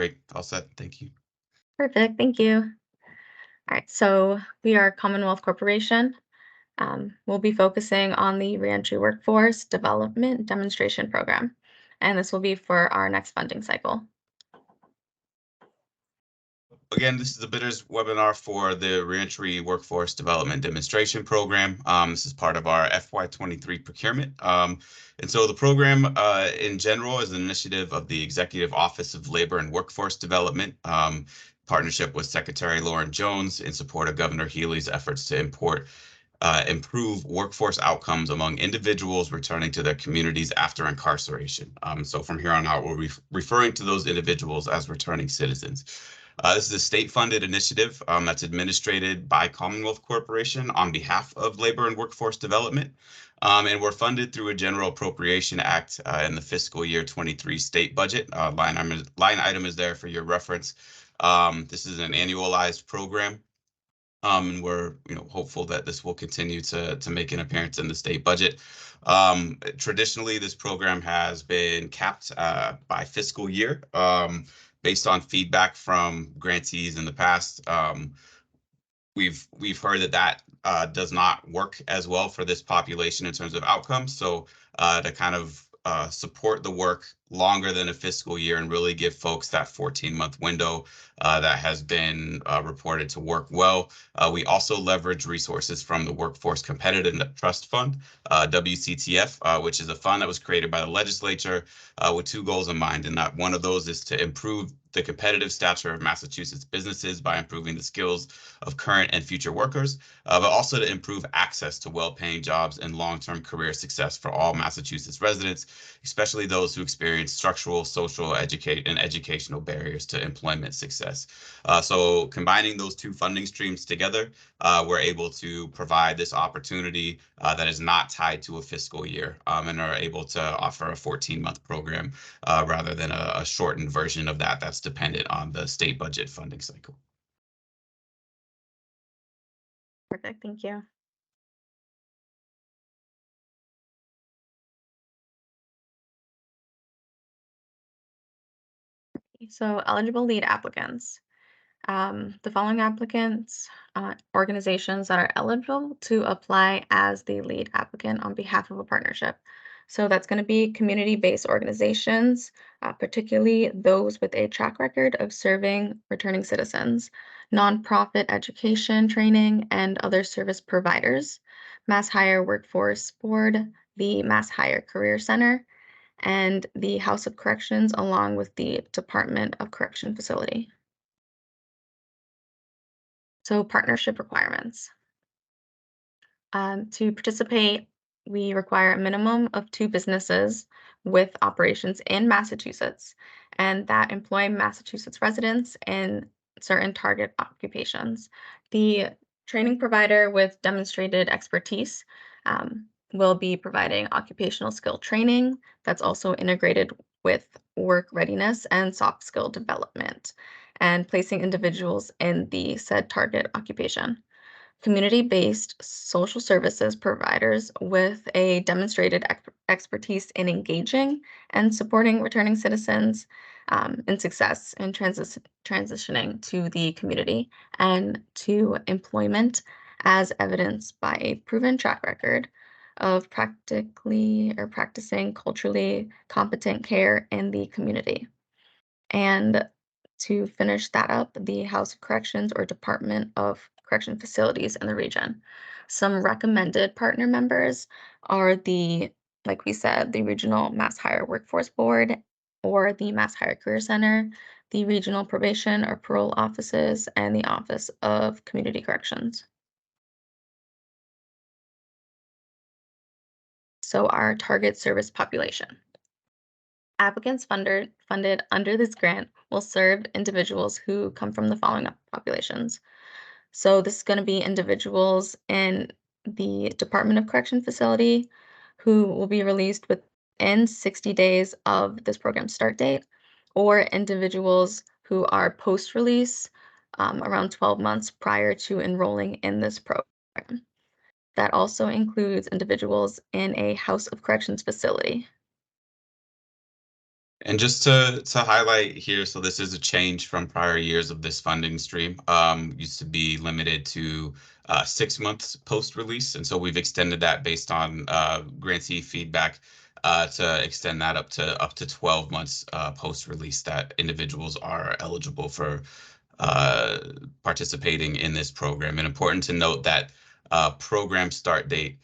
Great. All set. Thank you. Perfect, thank you. All right, so we are Commonwealth Corporation. We'll be focusing on the Reentry Workforce Development Demonstration Program, and this will be for our next funding cycle. Again, this is the bidders webinar for the Reentry Workforce Development Demonstration Program. This is part of our FY23 procurement. And so the program in general is an initiative of the Executive Office of Labor and Workforce Development, partnership with Secretary Lauren Jones in support of Governor Healey's efforts to improve workforce outcomes among individuals returning to their communities after incarceration. So from here on out, we'll be referring to those individuals as returning citizens. This is a state-funded initiative that's administered by Commonwealth Corporation on behalf of Labor and Workforce Development. And we're funded through a General Appropriation Act in the fiscal year 23 state budget. Line item is there for your reference. This is an annualized program. And we're hopeful that this will continue to make an appearance in the state budget. Traditionally, this program has been capped by fiscal year based on feedback from grantees in the past. We've heard that does not work as well for this population in terms of outcomes. So to kind of support the work longer than a fiscal year and really give folks that 14-month window that has been reported to work well. We also leverage resources from the Workforce Competitiveness Trust Fund, WCTF, which is a fund that was created by the legislature with two goals in mind. And that one of those is to improve the competitive stature of Massachusetts businesses by improving the skills of current and future workers, but also to improve access to well-paying jobs and long-term career success for all Massachusetts residents, especially those who experience structural, social, educational barriers to employment success. So combining those two funding streams together, we're able to provide this opportunity that is not tied to a fiscal year and are able to offer a 14-month program rather than a shortened version of that that's dependent on the state budget funding cycle. Perfect, thank you. So eligible lead applicants. The following applicants, organizations that are eligible to apply as the lead applicant on behalf of a partnership. So that's going to be community-based organizations, particularly those with a track record of serving returning citizens, nonprofit education training, and other service providers, Mass Hire Workforce Board, the Mass Hire Career Center, and the House of Corrections, along with the Department of Correction Facility. So partnership requirements. To participate, we require a minimum of 2 businesses with operations in Massachusetts and that employ Massachusetts residents in certain target occupations. The training provider with demonstrated expertise will be providing occupational skill training that's also integrated with work readiness and soft skill development, and placing individuals in the said target occupation. Community-based social services providers with a demonstrated expertise in engaging and supporting returning citizens in success in transitioning to the community and to employment, as evidenced by a proven track record of practicing culturally competent care in the community. And to finish that up, the House of Corrections or Department of Correction Facilities in the region. Some recommended partner members are like we said, the Regional Mass Hire Workforce Board or the Mass Hire Career Center, the Regional Probation or Parole Offices, and the Office of Community Corrections. So our target service population. Applicants funded under this grant will serve individuals who come from the following populations. So this is going to be individuals in the Department of Correction facility who will be released within 60 days of this program start date, or individuals who are post-release around 12 months prior to enrolling in this program. That also includes individuals in a House of Corrections facility. And just to highlight here, so this is a change from prior years of this funding stream. Used to be limited to 6 months post-release, and so we've extended that based on grantee feedback to extend that up to 12 months post-release that individuals are eligible for uh, participating in this program. And important to note that program start date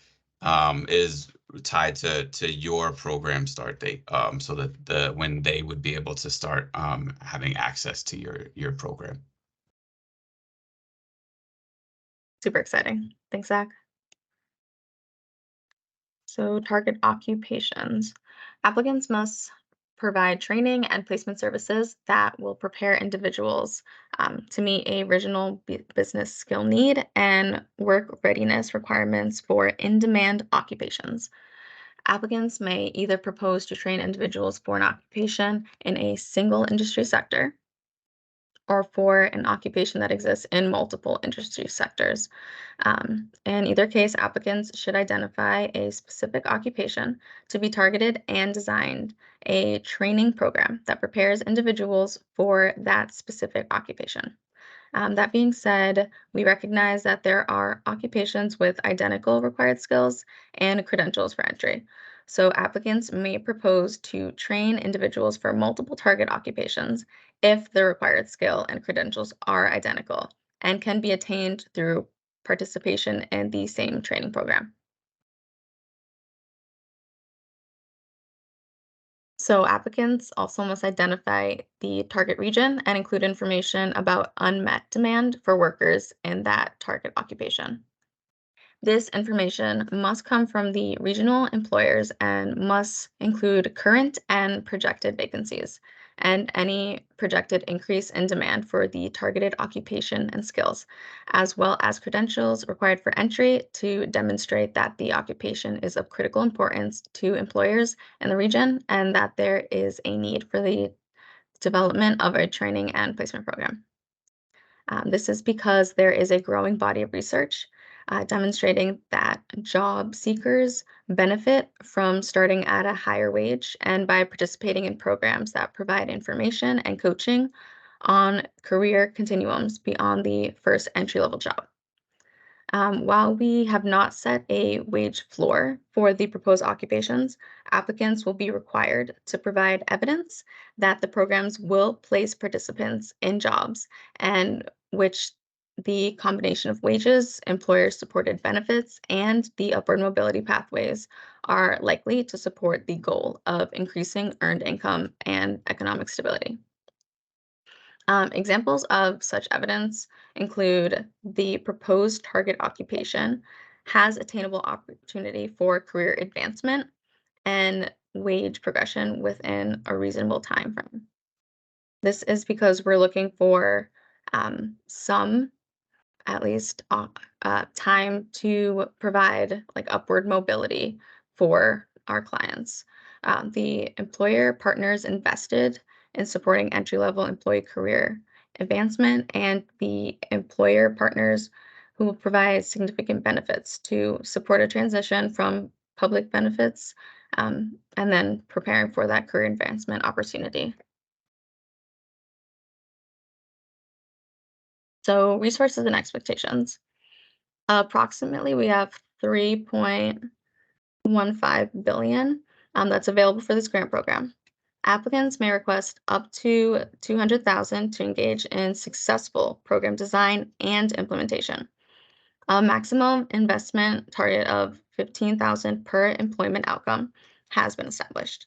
is tied to your program start date, so that when they would be able to start having access to your program. Super exciting. Thanks, Zach. So target occupations. Applicants must provide training and placement services that will prepare individuals to meet a regional business skill need and work readiness requirements for in-demand occupations. Applicants may either propose to train individuals for an occupation in a single industry sector or for an occupation that exists in multiple industry sectors. In either case, applicants should identify a specific occupation to be targeted and designed a training program that prepares individuals for that specific occupation. That being said, we recognize that there are occupations with identical required skills and credentials for entry. So applicants may propose to train individuals for multiple target occupations if the required skill and credentials are identical and can be attained through participation in the same training program. So applicants also must identify the target region and include information about unmet demand for workers in that target occupation. This information must come from the regional employers and must include current and projected vacancies and any projected increase in demand for the targeted occupation and skills, as well as credentials required for entry to demonstrate that the occupation is of critical importance to employers in the region and that there is a need for the development of a training and placement program. This is because there is a growing body of research demonstrating that job seekers benefit from starting at a higher wage and by participating in programs that provide information and coaching on career continuums beyond the first entry level job. While we have not set a wage floor for the proposed occupations, applicants will be required to provide evidence that the programs will place participants in jobs and which the combination of wages, employer-supported benefits, and the upward mobility pathways are likely to support the goal of increasing earned income and economic stability. Examples of such evidence include the proposed target occupation has attainable opportunity for career advancement and wage progression within a reasonable time frame. This is because we're looking for some at least time to provide like upward mobility for our clients. The employer partners invested in supporting entry-level employee career advancement, and the employer partners who will provide significant benefits to support a transition from public benefits and then preparing for that career advancement opportunity. So resources and expectations. Approximately, we have 3.15 billion that's available for this grant program. Applicants may request up to 200,000 to engage in successful program design and implementation. A maximum investment target of 15,000 per employment outcome has been established.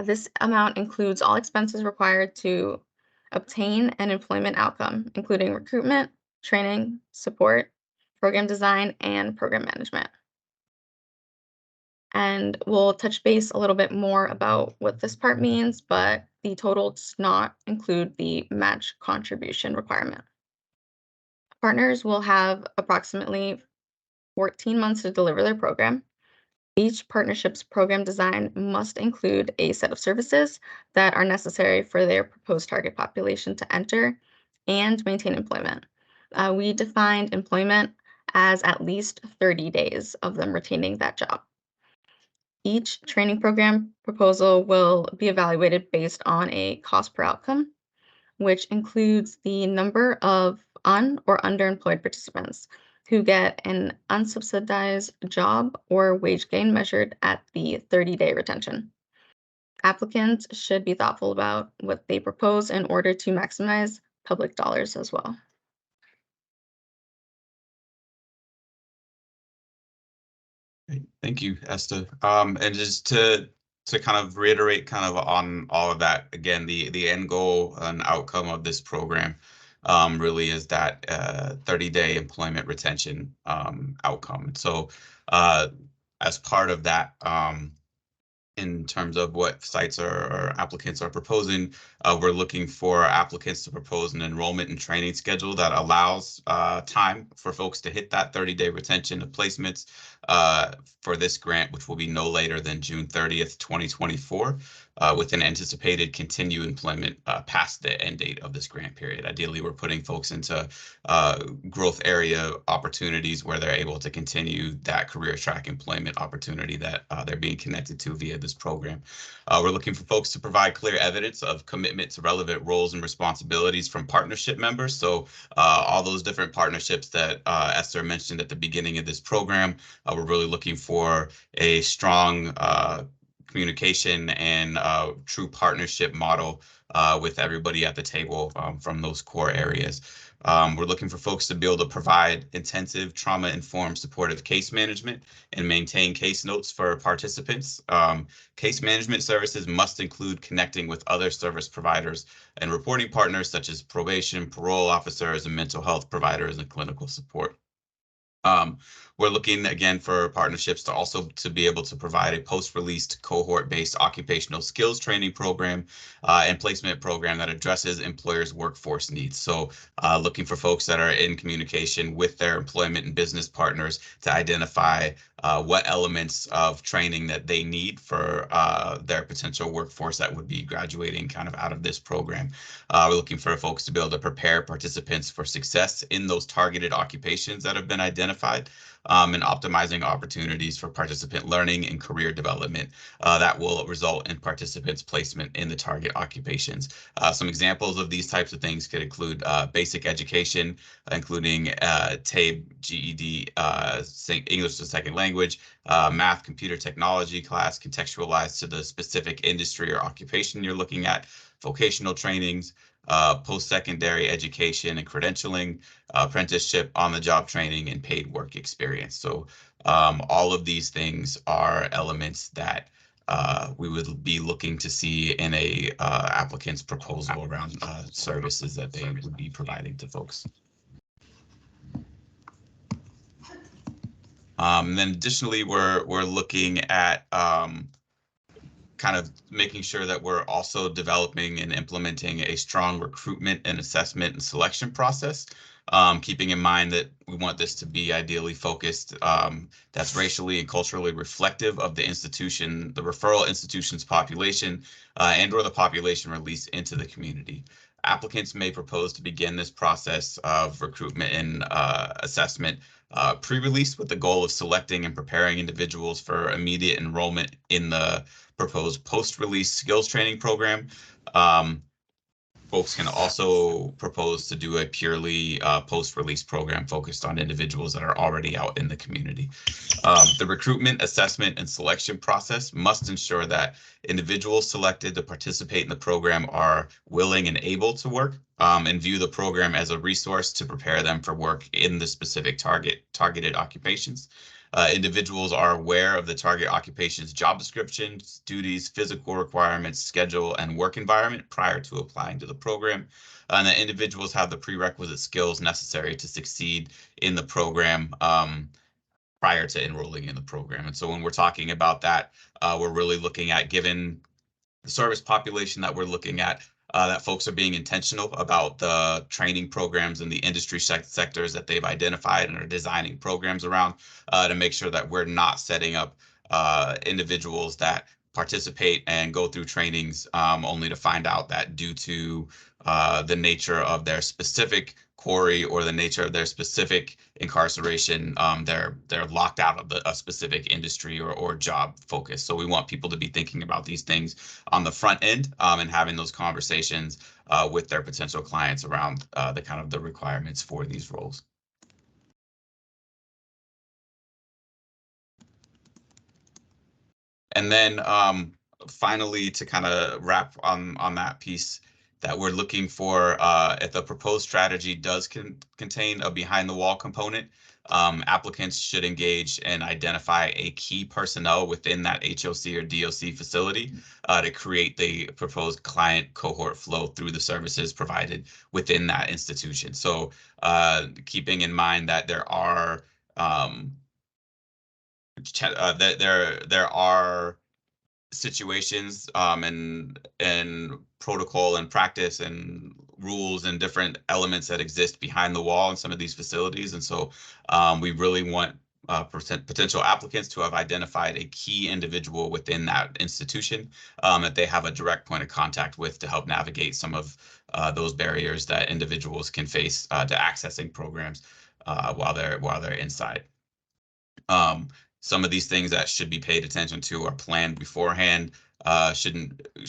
This amount includes all expenses required to obtain an employment outcome, including recruitment, training, support, program design, and program management. And we'll touch base a little bit more about what this part means, but the total does not include the match contribution requirement. Partners will have approximately 14 months to deliver their program. Each partnership's program design must include a set of services that are necessary for their proposed target population to enter and maintain employment. We defined employment as at least 30 days of them retaining that job. Each training program proposal will be evaluated based on a cost per outcome, which includes the number of or underemployed participants who get an unsubsidized job or wage gain measured at the 30-day retention. Applicants should be thoughtful about what they propose in order to maximize public dollars as well. Great. Thank you, Esther. And just to kind of reiterate kind of on all of that, again, the end goal and outcome of this program really is that 30-day employment retention outcome. So as part of that, in terms of what sites or applicants are proposing. We're looking for applicants to propose an enrollment and training schedule that allows time for folks to hit that 30-day retention of placements for this grant, which will be no later than June 30th, 2024, with an anticipated continued employment past the end date of this grant period. Ideally, we're putting folks into growth area opportunities where they're able to continue that career track employment opportunity that they're being connected to via this program. We're looking for folks to provide clear evidence of commitment to relevant roles and responsibilities from partnership members. So all those different partnerships that Esther mentioned at the beginning of this program, we're really looking for a strong communication and true partnership model with everybody at the table from those core areas. We're looking for folks to be able to provide intensive trauma-informed supportive case management and maintain case notes for participants. Case management services must include connecting with other service providers and reporting partners such as probation, parole officers, and mental health providers and clinical support. We're looking again for partnerships to also to be able to provide a post-released cohort-based occupational skills training program and placement program that addresses employers' workforce needs. So looking for folks that are in communication with their employment and business partners to identify what elements of training that they need for their potential workforce that would be graduating kind of out of this program. We're looking for folks to be able to prepare participants for success in those targeted occupations that have been identified. And optimizing opportunities for participant learning and career development that will result in participants' placement in the target occupations. Some examples of these types of things could include basic education, including TABE, GED, English as a second language, math, computer technology class contextualized to the specific industry or occupation you're looking at, vocational trainings, post-secondary education and credentialing, apprenticeship, on-the-job training, and paid work experience. So all of these things are elements that we would be looking to see in a applicant's proposal around services that they would be providing to folks. And then additionally, we're looking at kind of making sure that we're also developing and implementing a strong recruitment and assessment and selection process, keeping in mind that we want this to be ideally focused, that's racially and culturally reflective of the institution, the referral institution's population, and or the population released into the community. Applicants may propose to begin this process of recruitment and assessment pre-release with the goal of selecting and preparing individuals for immediate enrollment in the proposed post-release skills training program. Folks can also propose to do a purely post-release program focused on individuals that are already out in the community. The recruitment, assessment, and selection process must ensure that individuals selected to participate in the program are willing and able to work and view the program as a resource to prepare them for work in the specific targeted occupations. Individuals are aware of the target occupation's job descriptions, duties, physical requirements, schedule, and work environment prior to applying to the program. And that individuals have the prerequisite skills necessary to succeed in the program prior to enrolling in the program. And so when we're talking about that, we're really looking at, given the service population that we're looking at, that folks are being intentional about the training programs and the industry sectors that they've identified and are designing programs around to make sure that we're not setting up individuals that participate and go through trainings only to find out that due to the nature of their specific quarry or the nature of their specific incarceration, they're locked out of a specific industry or job focus. So we want people to be thinking about these things on the front end and having those conversations with their potential clients around the kind of the requirements for these roles. And then finally, to kind of wrap on that piece, that we're looking for, if the proposed strategy does contain a behind the wall component, applicants should engage and identify a key personnel within that HOC or DOC facility to create the proposed client cohort flow through the services provided within that institution. So keeping in mind that there are there are situations and protocol and practice and rules and different elements that exist behind the wall in some of these facilities. And so we really want potential applicants to have identified a key individual within that institution that they have a direct point of contact with to help navigate some of those barriers that individuals can face to accessing programs while they're inside. Some of these things that should be paid attention to are planned beforehand, should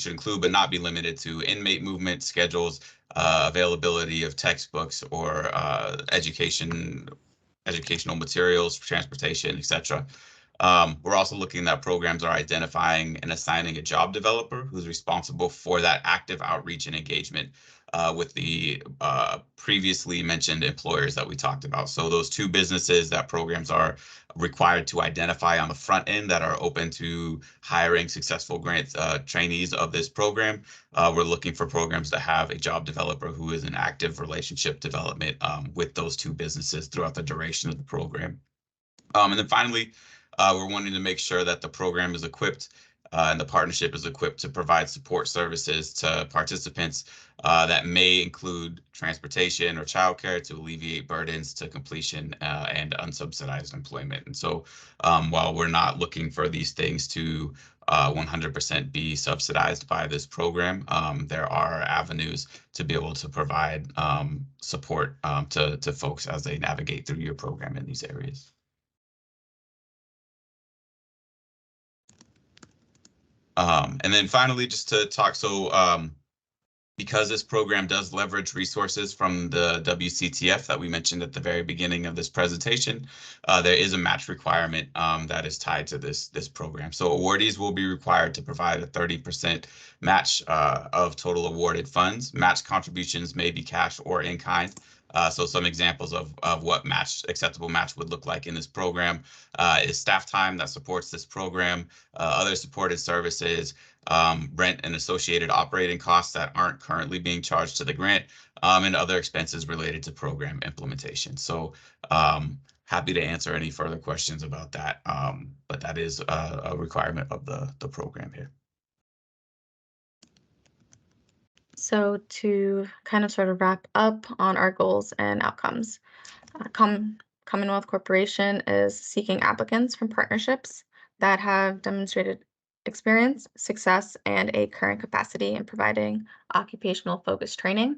include but not be limited to inmate movement schedules, availability of textbooks or educational materials, transportation, etc. We're also looking at programs are identifying and assigning a job developer who's responsible for that active outreach and engagement with the previously mentioned employers that we talked about. So those two businesses that programs are required to identify on the front end that are open to hiring successful grant trainees of this program. We're looking for programs to have a job developer who is in active relationship development with those two businesses throughout the duration of the program. And then finally, we're wanting to make sure that the program is equipped and the partnership is equipped to provide support services to participants that may include transportation or childcare to alleviate burdens to completion and unsubsidized employment. And so while we're not looking for these things to 100% be subsidized by this program, there are avenues to be able to provide support to folks as they navigate through your program in these areas. And then finally, just to talk, so because this program does leverage resources from the WCTF that we mentioned at the very beginning of this presentation, there is a match requirement that is tied to this program. So awardees will be required to provide a 30% match of total awarded funds. Match contributions may be cash or in kind. So some examples of what acceptable match would look like in this program is staff time that supports this program, other supported services, rent and associated operating costs that aren't currently being charged to the grant, and other expenses related to program implementation. So happy to answer any further questions about that, but that is a requirement of the program here. So to kind of sort of wrap up on our goals and outcomes, Commonwealth Corporation is seeking applicants from partnerships that have demonstrated experience, success, and a current capacity in providing occupational focused training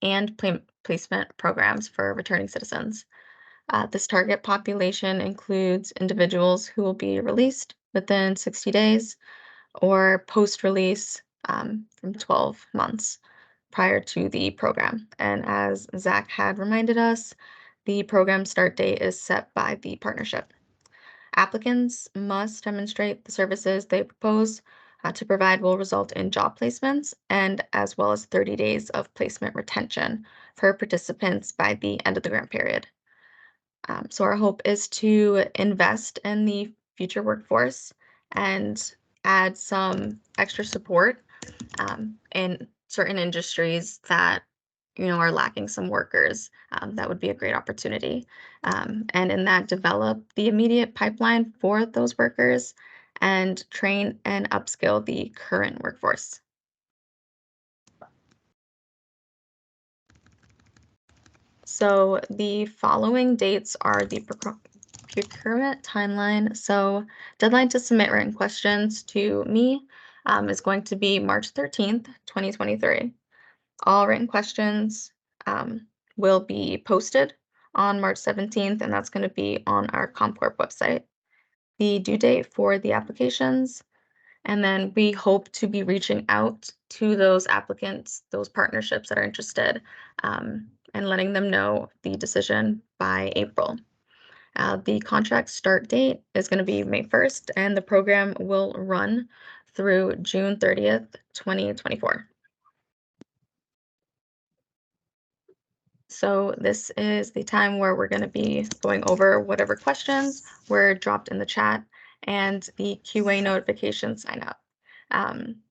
and placement programs for returning citizens. This target population includes individuals who will be released within 60 days or post release from 12 months prior to the program. And as Zach had reminded us, the program start date is set by the partnership. Applicants must demonstrate the services they propose to provide will result in job placements and as well as 30 days of placement retention for participants by the end of the grant period. So our hope is to invest in the future workforce and add some extra support in certain industries that are lacking some workers. That would be a great opportunity. And in that, develop the immediate pipeline for those workers and train and upskill the current workforce. So the following dates are the procurement timeline. So deadline to submit written questions to me is going to be March 13th, 2023. All written questions will be posted on March 17th, and that's going to be on our ComCorp website. The due date for the applications, and then we hope to be reaching out to those applicants, those partnerships that are interested, and letting them know the decision by April. The contract start date is going to be May 1st, and the program will run through June 30th, 2024. So this is the time where we're going to be going over whatever questions were dropped in the chat and the QA notification sign up.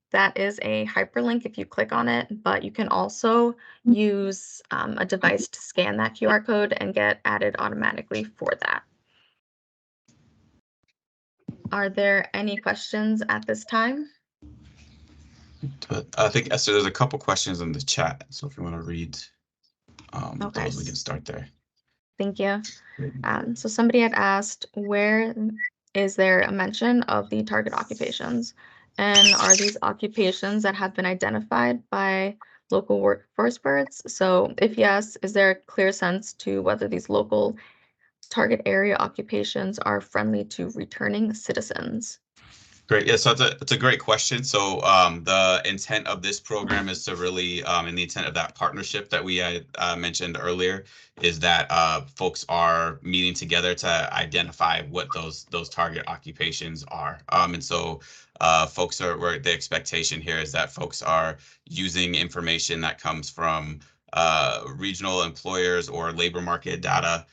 That is a hyperlink if you click on it, but you can also use a device to scan that QR code and get added automatically for that. Are there any questions at this time? I think, Esther, there's a couple questions in the chat. So if you want to read Okay. those, we can start there. Thank you. So somebody had asked, where is there a mention of the target occupations? And are these occupations that have been identified by local workforce boards? So if yes, is there a clear sense to whether these local target area occupations are friendly to returning citizens? Great. Yeah, so it's a great question. So the intent of this program is to really, and the intent of that partnership that we mentioned earlier, is that folks are meeting together to identify what those target occupations are. And so folks where the expectation here is that folks are using information that comes from regional employers or labor market data,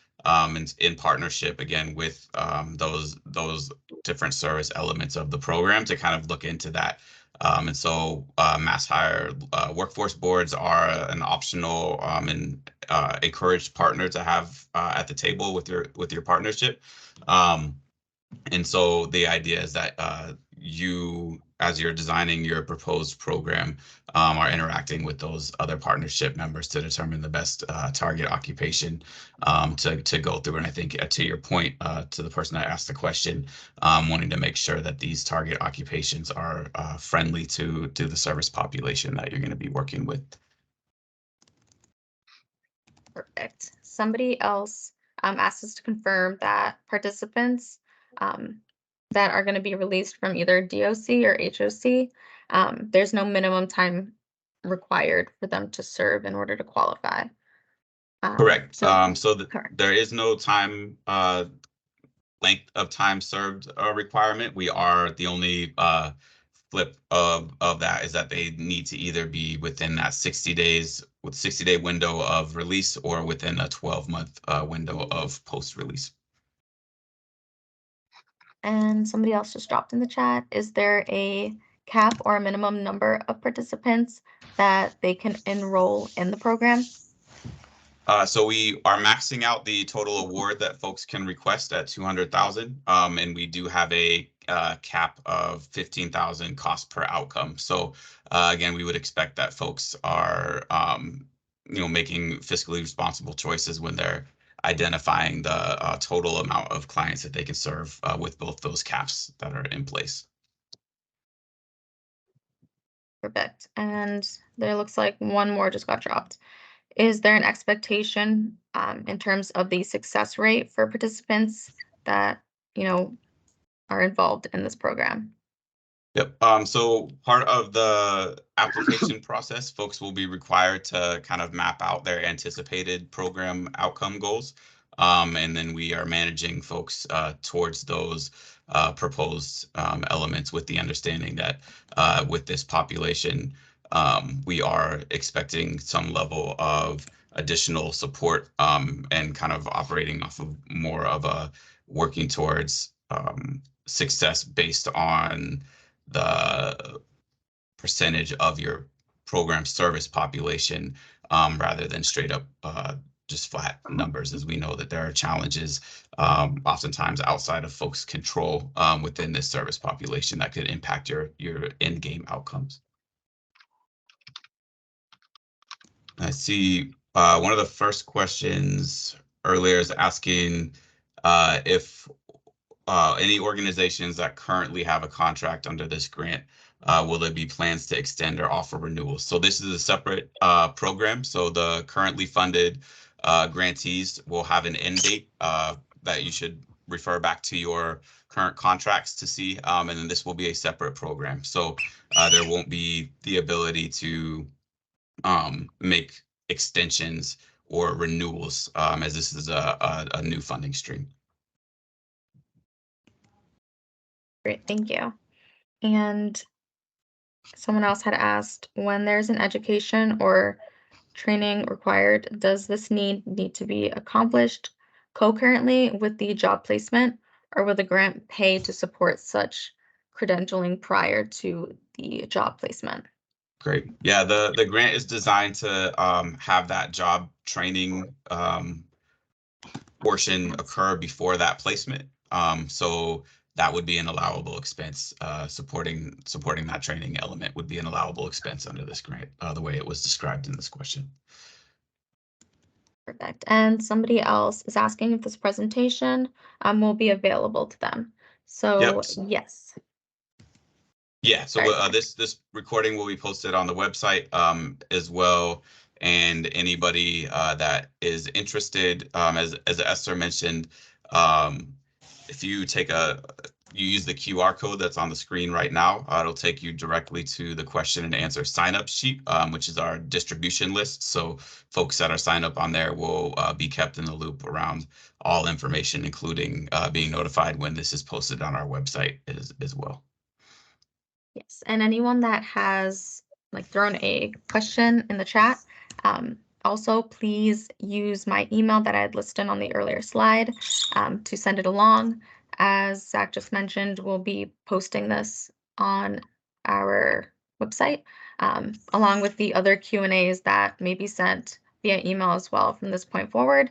in partnership again with those different service elements of the program to kind of look into that. And so mass hire workforce boards are an optional and encouraged partner to have at the table with your partnership. And so the idea is that you, as you're designing your proposed program, are interacting with those other partnership members to determine the best target occupation to go through. And I think to your point, to the person that asked the question, wanting to make sure that these target occupations are friendly to the service population that you're going to be working with. Perfect. Somebody else asked us to confirm that participants that are going to be released from either DOC or HOC, there's no minimum time required for them to serve in order to qualify. Correct. So Correct. There is no time length of time served requirement. We are the only flip of that is that they need to either be within that 60 days with 60-day window of release or within a 12-month window of post-release. And somebody else just dropped in the chat, is there a cap or a minimum number of participants that they can enroll in the program? So we are maxing out the total award that folks can request at 200,000, and we do have a cap of 15,000 cost per outcome. So again, we would expect that folks are making fiscally responsible choices when they're identifying the total amount of clients that they can serve with both those caps that are in place. Perfect. And there looks like one more just got dropped. Is there an expectation in terms of the success rate for participants that, are involved in this program? Yep. So part of the application process, folks will be required to kind of map out their anticipated program outcome goals. And then we are managing folks towards those proposed elements with the understanding that with this population, we are expecting some level of additional support and kind of operating off of more of a working towards success based on the percentage of your program service population rather than straight up just flat numbers, as we know that there are challenges oftentimes outside of folks' control within this service population that could impact your end game outcomes. I see one of the first questions earlier is asking if any organizations that currently have a contract under this grant, will there be plans to extend or offer renewals? So this is a separate program. So the currently funded grantees will have an end date that you should refer back to your current contracts to see, and then this will be a separate program. So there won't be the ability to make extensions or renewals, as this is a new funding stream. Great, thank you. And someone else had asked, when there's an education or training required, does this need to be accomplished concurrently with the job placement, or will the grant pay to support such credentialing prior to the job placement? Great. Yeah, the grant is designed to have that job training portion occur before that placement. So that would be an allowable expense. Supporting that training element would be an allowable expense under this grant, the way it was described in this question. Perfect. And somebody else is asking if this presentation will be available to them. Yep. So yes. Yeah, so Sorry. this recording will be posted on the website as well, and anybody that is interested, as Esther mentioned, if you use the QR code that's on the screen right now, it'll take you directly to the question and answer sign up sheet, which is our distribution list. So folks that are signed up on there will be kept in the loop around all information, including being notified when this is posted on our website as well. Yes, and anyone that has like thrown a question in the chat, also please use my email that I had listed on the earlier slide to send it along. As Zach just mentioned, we'll be posting this on our website, along with the other Q&As that may be sent via email as well from this point forward.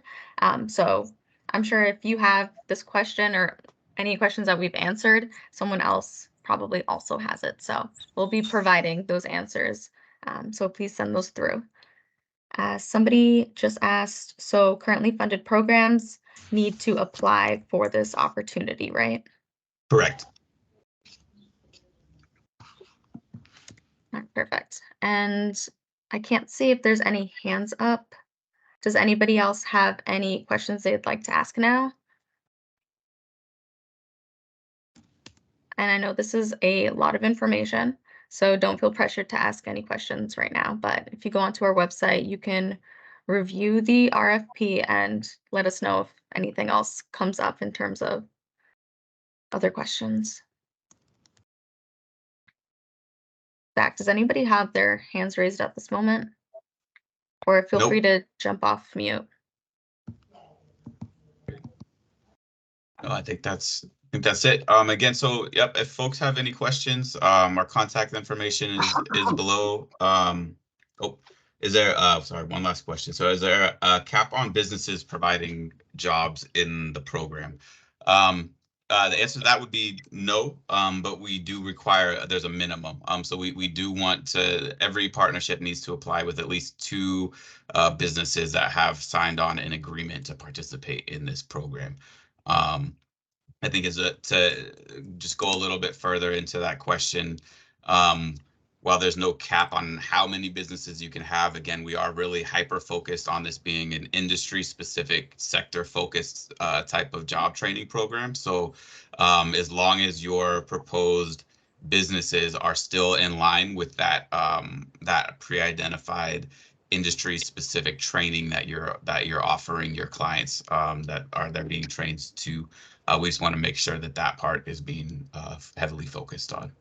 So I'm sure if you have this question or any questions that we've answered, someone else probably also has it. So we'll be providing those answers. So please send those through. Somebody just asked, so currently funded programs need to apply for this opportunity, right? Correct. Perfect. And I can't see if there's any hands up. Does anybody else have any questions they'd like to ask now? And I know this is a lot of information, so don't feel pressured to ask any questions right now. But if you go onto our website, you can review the RFP and let us know if anything else comes up in terms of other questions. Zach, does anybody have their hands raised at this moment? Or feel free Nope. to jump off mute. No, I think that's it. Again, so yep, if folks have any questions, our contact information is below. Oh, is there sorry, one last question. So is there a cap on businesses providing jobs in the program? The answer to that would be no, but we do require, there's a minimum. So we do want to, every partnership needs to apply with at least two businesses that have signed on an agreement to participate in this program. I think to just go a little bit further into that question, while there's no cap on how many businesses you can have, again, we are really hyper focused on this being an industry specific, sector focused type of job training program. So as long as your proposed businesses are still in line with that that pre-identified industry specific training that you're offering your clients, they're being trained to, we just want to make sure that that part is being heavily focused on.